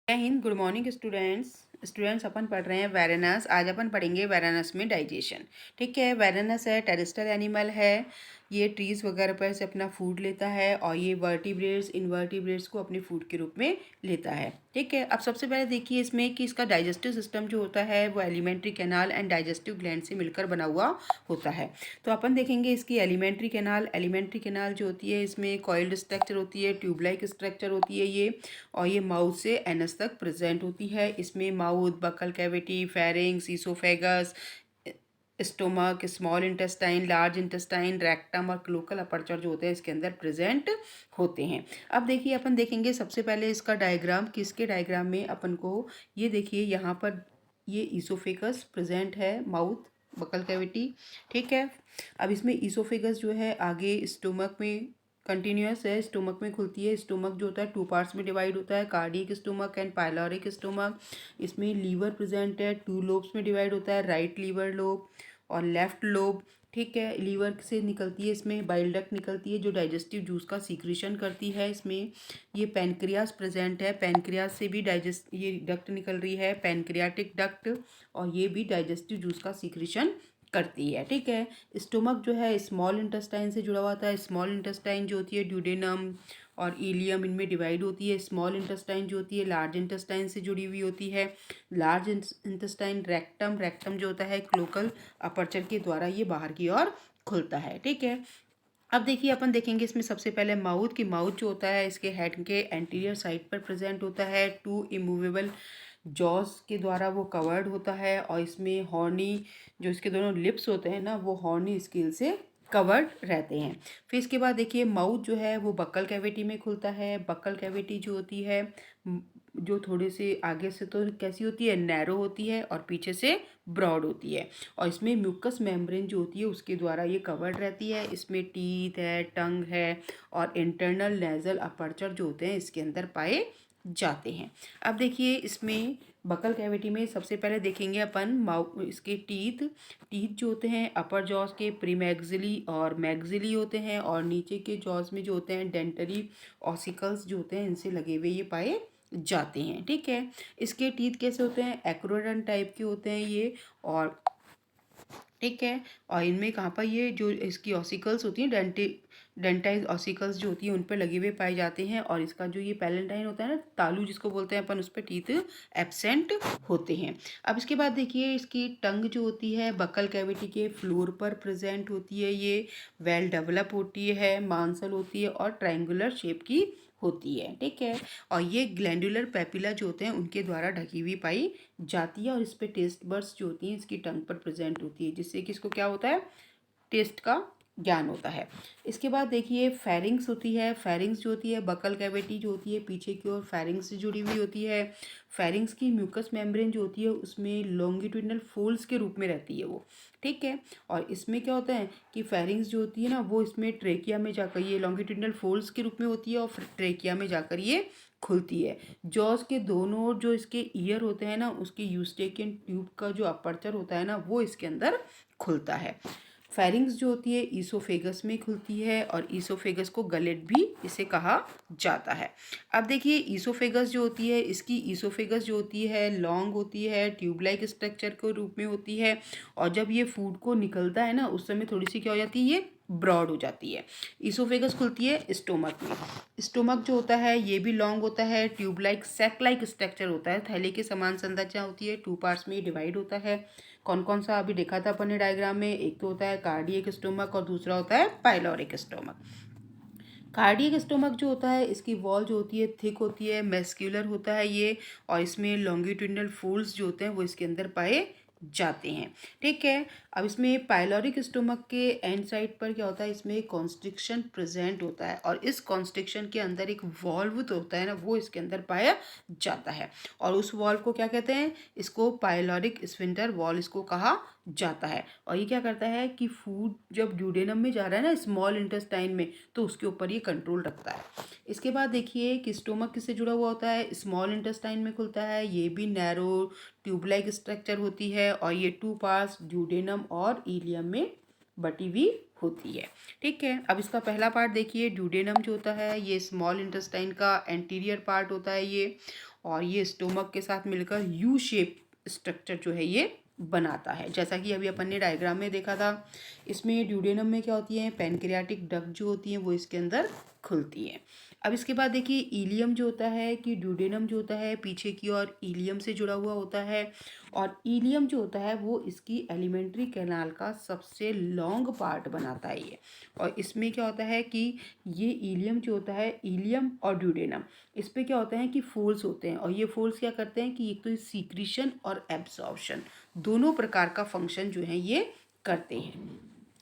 जय Hind. Good morning students अपन पढ़ रहे हैं वेरेनस। आज अपन पढ़ेंगे वेरेनस में डाइजेशन। ठीक है, वेरेनस है टेरेस्ट्रियल एनिमल है। ये ट्रीज वगैरह पर से अपना फूड लेता है और ये वर्टिब्रेट्स इनवर्टिब्रेट्स को अपने फूड के रूप में लेता है। ठीक है, अब सबसे पहले देखिए इसमें कि इसका डाइजेस्टिव सिस्टम जो होता है वो alimentary canal and digestive gland से मिलकर बना हुआ होता है। तो अपन देखेंगे इसकी एलिमेंट्री कैनाल जो होती है इसमें कॉइल्ड स्ट्रक्चर होती है, ट्यूब लाइक स्ट्रक्चर होती है ये, और ये माउथ से एनस तक प्रेजेंट होती है। इसमें mouth, buccal cavity, pharynx, oesophagus, stomach, small intestine, large intestine, rectum और क्लोकल अपर्चर जो होते हैं इसके अंदर प्रेजेंट होते हैं। अब देखिए अपन देखेंगे सबसे पहले इसका डायग्राम। किसके डायग्राम में अपन को ये देखिए यहाँ पर ये ईसोफेगस प्रेजेंट है, माउथ, बकल कैविटी। ठीक है, अब इसमें ईसोफेगस जो है आगे स्टोमक में कंटिन्यूस है, स्टोमक में खुलती है। स्टोमक जो होता है टू पार्ट्स में डिवाइड होता है, cardiac stomach and pyloric stomach. इसमें लीवर प्रेजेंट है, टू लोब्स में डिवाइड होता है, राइट लीवर लोब और लेफ्ट लोब। ठीक है, लीवर से निकलती है इसमें बाइल डक्ट निकलती है जो डाइजेस्टिव जूस का सीक्रेशन करती है। इसमें ये पैनक्रियास प्रेजेंट है, पैनक्रियास से भी डाइजेस्ट ये डक्ट निकल रही है, पैनक्रियाटिक डक्ट, और ये भी डाइजेस्टिव जूस का सीक्रेशन करती है। ठीक है, स्टोमक जो है स्मॉल इंटेस्टाइन से जुड़ा हुआ था। स्मॉल इंटेस्टाइन जो होती है ड्यूडेनम और इलियम इनमें डिवाइड होती है। स्मॉल इंटेस्टाइन जो होती है लार्ज इंटेस्टाइन से जुड़ी हुई होती है। लार्ज इंटेस्टाइन रेक्टम जो होता है क्लोकल अपर्चर के द्वारा ये बाहर की ओर खुलता है। ठीक है, अब देखिए अपन देखेंगे इसमें सबसे पहले माउथ जो होता है इसके हेड के एंटीरियर साइड पर प्रेजेंट होता है। टू इमूवेबल जॉस के द्वारा वो कवर्ड होता है और इसमें हॉर्नी जो इसके दोनों लिप्स होते हैं ना वो हॉर्नी स्केल से कवर्ड रहते हैं। फिर इसके बाद देखिए माउथ जो है वो बक्कल कैविटी में खुलता है। बक्कल कैविटी जो होती है जो थोड़े से आगे से तो कैसी होती है, नैरो होती है और पीछे से ब्रॉड होती है, और इसमें म्यूकस मेम्ब्रेन जो होती है उसके द्वारा ये कवर्ड रहती है। इसमें टीथ है, टंग है और इंटरनल नेजल अपर्चर जो होते हैं इसके अंदर पाए जाते हैं। अब देखिए इसमें बकल कैविटी में सबसे पहले देखेंगे अपन इसके टीथ जो होते हैं अपर जॉस के प्रीमैक्सिली और मैक्सिली होते हैं, और नीचे के जॉस में जो होते हैं डेंटरी ऑसिकल्स जो होते हैं इनसे लगे हुए ये पाए जाते हैं। ठीक है, इसके टीथ कैसे होते हैं, एक्रोडन टाइप के होते हैं ये, और ठीक है, और इनमें कहाँ पर ये जो इसकी ऑसिकल्स होती हैं डेंटाइज ऑसिकल्स जो होती है उन पर लगे हुए पाए जाते हैं, और इसका जो ये पैलेंटाइन होता है ना तालू जिसको बोलते हैं अपन, उस पर टीथ एब्सेंट होते हैं। अब इसके बाद देखिए इसकी टंग जो होती है बकल कैविटी के फ्लोर पर प्रेजेंट होती है। ये वेल डेवलप होती है, मांसल होती है और ट्रायंगुलर शेप की होती है। ठीक है, और ये ग्लैंडुलर पेपिला जो होते हैं उनके द्वारा ढकी हुई पाई जाती है, और इस पे टेस्ट बर्ड्स जो होती हैं इसकी टंग पर प्रेजेंट होती है जिससे कि इसको क्या होता है, टेस्ट का ज्ञान होता है। इसके बाद देखिए फेरिंग्स होती है। फेरिंग्स जो होती है बकल कैविटी जो होती है पीछे की ओर फेरिंग्स से जुड़ी हुई होती है। फेरिंग्स की म्यूकस मेम्ब्रेन जो होती है उसमें लॉन्गिट्यूडनल फोल्ड्स के रूप में रहती है वो। ठीक है, और इसमें क्या होता है कि फेरिंग्स जो होती है ना वो इसमें ट्रेकिया में जाकर ये लॉन्गिट्यूडनल फोल्ड्स के रूप में होती है और फिर ट्रेकिया में जाकर ये खुलती है। जॉस के दोनों ओर जो इसके ईयर होते हैं ना उसके यूस्टेकियन ट्यूब का जो अपर्चर होता है ना वो इसके अंदर खुलता है। फेरिंग्स जो होती है ईसोफेगस में खुलती है, और ईसोफेगस को गलेट भी इसे कहा जाता है। अब देखिए ईसोफेगस जो होती है इसकी ईसोफेगस जो होती है लॉन्ग होती है, ट्यूब लाइक स्ट्रक्चर के रूप में होती है, और जब ये फूड को निकलता है ना उस समय थोड़ी सी क्या हो जाती है, ये ब्रॉड हो जाती है। ईसोफेगस खुलती है स्टोमक में। स्टोमक जो होता है ये भी लॉन्ग होता है, tube like sac like structure होता है, थैले के समान संरचना होती है, टू पार्ट्स में डिवाइड होता है। कौन कौन सा अभी देखा था अपन ने डायग्राम में, एक तो होता है कार्डियक स्टोमक और दूसरा होता है पाइलोरिक स्टोमक। कार्डियक स्टोमक जो होता है इसकी वॉल जो होती है थिक होती है, मैस्क्यूलर होता है ये, और इसमें लॉन्गिट्यूडनल फोल्ड्स जो होते हैं वो इसके अंदर पाए जाते हैं। ठीक है, अब इसमें पाइलोरिक स्टोमक के एंड साइड पर क्या होता है, इसमें कॉन्स्ट्रिक्शन प्रेजेंट होता है, और इस कॉन्स्ट्रिक्शन के अंदर एक वॉल्व तो होता है ना वो इसके अंदर पाया जाता है, और उस वॉल्व को क्या कहते हैं, इसको पाइलोरिक स्फिंक्टर वॉल इसको कहा जाता है। और ये क्या करता है कि फूड जब ड्यूडेनम में जा रहा है ना स्मॉल इंटेस्टाइन में तो उसके ऊपर ये कंट्रोल रखता है। इसके बाद देखिए कि स्टोमक किससे जुड़ा हुआ होता है, स्मॉल इंटेस्टाइन में खुलता है, ये भी नैरो ट्यूब लाइक स्ट्रक्चर होती है, और ये टू पार्ट्स ड्यूडेनम और इलियम में बटी हुई होती है। ठीक है, अब इसका पहला पार्ट देखिए, ड्यूडेनम जो होता है ये स्मॉल इंटेस्टाइन का एंटीरियर पार्ट होता है ये, और ये स्टोमक के साथ मिलकर यू शेप स्ट्रक्चर जो है ये बनाता है, जैसा कि अभी अपन ने डायग्राम में देखा था। इसमें ड्यूडेनम में क्या होती है, पैनक्रियाटिक डक्ट जो होती है वो इसके अंदर खुलती है। अब इसके बाद देखिए इलियम जो होता है कि ड्यूडेनम जो होता है पीछे की ओर इलियम से जुड़ा हुआ होता है, और इलियम जो होता है वो इसकी एलिमेंट्री कैनाल का सबसे लॉन्ग पार्ट बनाता है ये। और इसमें क्या होता है कि ये इलियम जो होता है, इलियम और ड्यूडेनम, इस पे क्या होता है कि फोल्स होते हैं, और ये फोल्स क्या करते हैं कि एक तो सीक्रीशन और एब्जॉर्प्शन दोनों प्रकार का फंक्शन जो है ये करते हैं।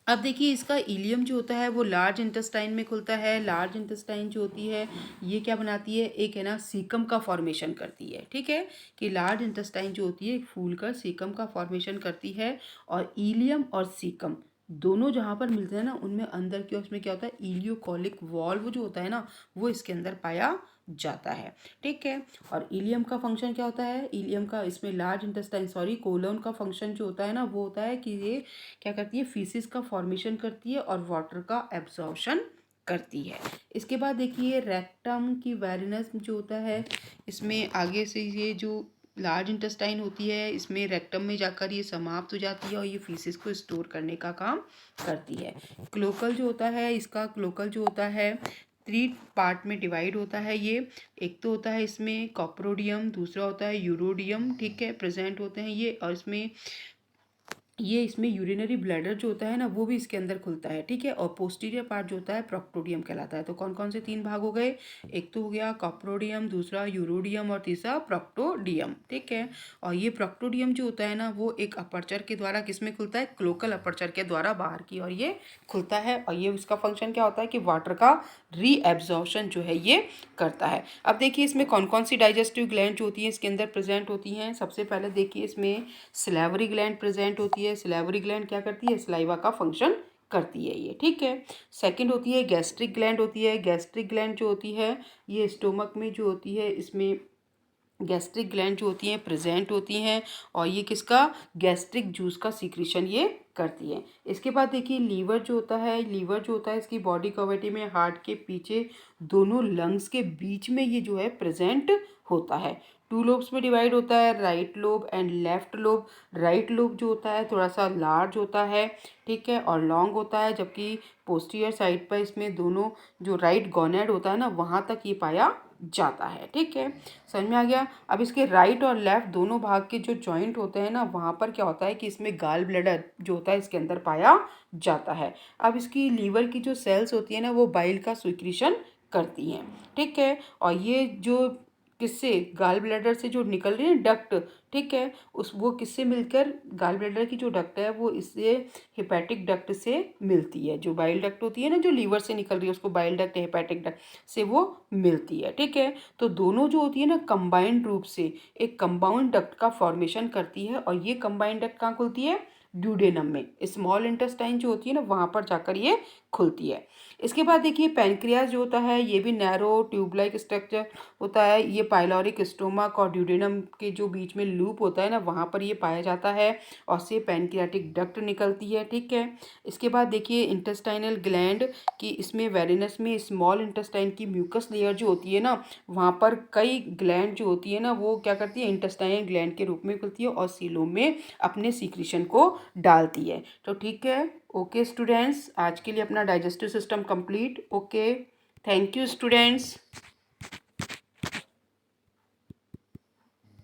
अब देखिए इसका इलियम जो होता है वो लार्ज इंटेस्टाइन में खुलता है। लार्ज इंटेस्टाइन जो होती है ये क्या बनाती है, एक है ना सीकम का फॉर्मेशन करती है। ठीक है, कि लार्ज इंटेस्टाइन जो होती है फूल कर सीकम का फॉर्मेशन करती है, और इलियम और सीकम दोनों जहाँ पर मिलते हैं ना उनमें अंदर की उसमें क्या होता है, इलियोकोलिक वॉल्व जो होता है ना वो इसके अंदर पाया जाता है। ठीक है, और इलियम का फंक्शन क्या होता है, इलियम का इसमें लार्ज इंटेस्टाइन कोलोन का फंक्शन जो होता है ना वो होता है कि ये क्या करती है, फीसिस का फॉर्मेशन करती है और वाटर का एब्जॉर्प्शन करती है। इसके बाद देखिए रेक्टम की वेरिनस जो होता है, इसमें आगे से ये जो लार्ज इंटेस्टाइन होती है इसमें रेक्टम में जाकर ये समाप्त हो जाती है और ये फीसिस को स्टोर करने का काम करती है। क्लोकल जो होता है, इसका क्लोकल जो होता है 3 पार्ट में डिवाइड होता है ये। एक तो होता है इसमें कॉप्रोडियम, दूसरा होता है यूरोडियम, ठीक है, प्रेजेंट होते हैं ये, और इसमें यूरिनरी ब्लैडर जो होता है ना वो भी इसके अंदर खुलता है। ठीक है, और पोस्टीरियर पार्ट जो होता है प्रोक्टोडियम कहलाता है। तो कौन कौन से 3 भाग हो गए, एक तो हो गया कॉप्रोडियम, दूसरा यूरोडियम और तीसरा प्रोक्टोडियम। ठीक है, और ये प्रोक्टोडियम जो होता है ना वो एक अपर्चर के द्वारा किसमें खुलता है, क्लोकल अपर्चर के द्वारा बाहर की और ये खुलता है, और ये इसका फंक्शन क्या होता है कि वाटर का रीएब्जॉर्प्शन जो है ये करता है। अब देखिए इसमें कौन कौन सी डाइजेस्टिव ग्लैंड जो होती है इसके अंदर प्रेजेंट होती हैं। सबसे पहले देखिए इसमें सिलेवरी ग्लैंड प्रेजेंट होती है। सिलेवरी ग्लैंड क्या करती है, सलाइवा का फंक्शन करती है ये। ठीक है, सेकंड होती है गैस्ट्रिक ग्लैंड होती है। गैस्ट्रिक ग्लैंड जो होती है ये स्टोमक में जो होती है इसमें गैस्ट्रिक ग्लैंड जो होती हैं प्रेजेंट होती हैं, और ये किसका, गैस्ट्रिक जूस का सीक्रेशन ये करती है। इसके बाद देखिए लीवर जो होता है, लीवर जो होता है इसकी बॉडी कैविटी में हार्ट के पीछे दोनों लंग्स के बीच में ये जो है प्रेजेंट होता है। 2 लोब्स में डिवाइड होता है, right lobe and left lobe. Right lobe जो होता है थोड़ा सा लार्ज होता है, ठीक है, और लॉन्ग होता है, जबकि पोस्टीरियर साइड पर इसमें दोनों जो राइट गोनेड होता है ना वहाँ तक ये पाया जाता है। ठीक है, समझ में आ गया। अब इसके राइट और लेफ्ट दोनों भाग के जो जॉइंट होते हैं ना वहाँ पर क्या होता है कि इसमें गाल ब्लैडर जो होता है इसके अंदर पाया जाता है। अब इसकी लीवर की जो सेल्स होती है ना वो बाइल का स्वीक्रीशन करती हैं। ठीक है, और ये जो किससे, गाल ब्लैडर से जो निकल रही है डक्ट, ठीक है, वो किससे मिलकर, गाल ब्लैडर की जो डक्ट है वो इससे हेपेटिक डक्ट से मिलती है। जो बाइल डक्ट होती है ना जो लीवर से निकल रही है उसको बाइल डक्ट हेपेटिक डक्ट से वो मिलती है। ठीक है, तो दोनों जो होती है ना कंबाइंड रूप से एक कंपाउंड डक्ट का फॉर्मेशन करती है, और ये कंबाइंड डक्ट कहाँ खुलती है, ड्यूडेनम में, स्मॉल इंटेस्टाइन जो होती है ना वहाँ पर जाकर ये खुलती है। इसके बाद देखिए पैनक्रियाज जो होता है ये भी नैरो ट्यूब लाइक स्ट्रक्चर होता है। ये पाइलोरिक स्टोमक और ड्यूडेनम के जो बीच में लूप होता है ना वहाँ पर ये पाया जाता है, और से पैनक्रियाटिक डक्ट निकलती है। ठीक है, इसके बाद देखिए इंटेस्टाइनल ग्लैंड की, इसमें वेरिनस में स्मॉल इंटेस्टाइन की म्यूकस लेयर जो होती है ना वहाँ पर कई ग्लैंड जो होती है ना वो क्या करती है, इंटेस्टाइनल ग्लैंड के रूप में खुलती है और सीलोम में अपने सीक्रेशन को डालती है। तो ठीक है, ओके स्टूडेंट्स, आज के लिए अपना digestive system complete. Okay, thank you students.